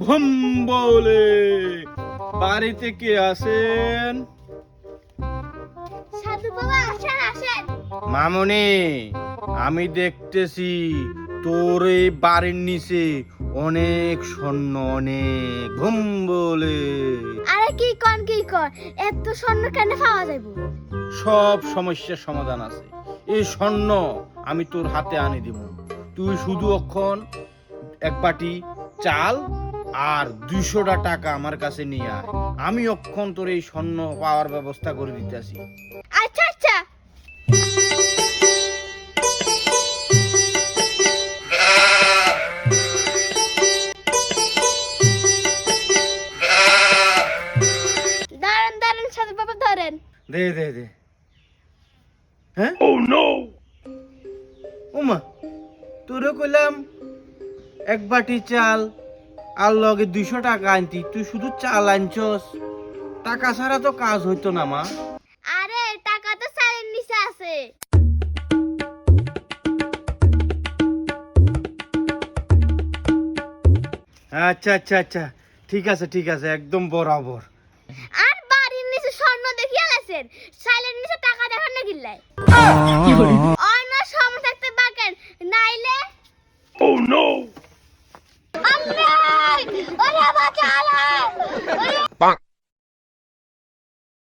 ভুম বলে বাড়িতে কে আছেন? সাধু বাবা আসেন আসেন। মামুনি, আমি দেখতেছি তোর এই বাড়ির নিচে অনেক স্বর্ণ, অনেক। ভুম বলে আরে কি কন এত স্বর্ণ কেন পাওয়া যাবে? সব সমস্যার সমাধান আছে। এই স্বর্ণ আমি তোর হাতে আনি দিব। তুই শুধু অক্ষণ এক বাটি চাল আর 200টা টাকা আমার কাছে নিয়ে আয়। আমি অক্ষণ তোর এই স্বর্ণ পাওয়ার ব্যবস্থা করে দিতেছি। আচ্ছা আচ্ছা। দাঁড়ান দাঁড়ান সাধু বাবা ধরেন। দে দে দে। হ্যাঁ? ও নো! ওমা, তোরে কইলাম এক বাটি চাল আর লগে 200 টাকা আনতি, তুই শুধু চাল আনছস। টাকা ছাড়া তো কাজ হইতো না মা। আরে টাকা তো চালের নিচে আছে। আচ্ছা আচ্ছা আচ্ছা, ঠিক আছে ঠিক আছে, একদম বরাবর। আর বাড়ির নিচে স্বর্ণ দেখিয়ে আছেন, চালের নিচে টাকা দেখান না গিল্লাই। অন্য সময় থাকতে বাকেন নাইলে। Oh no!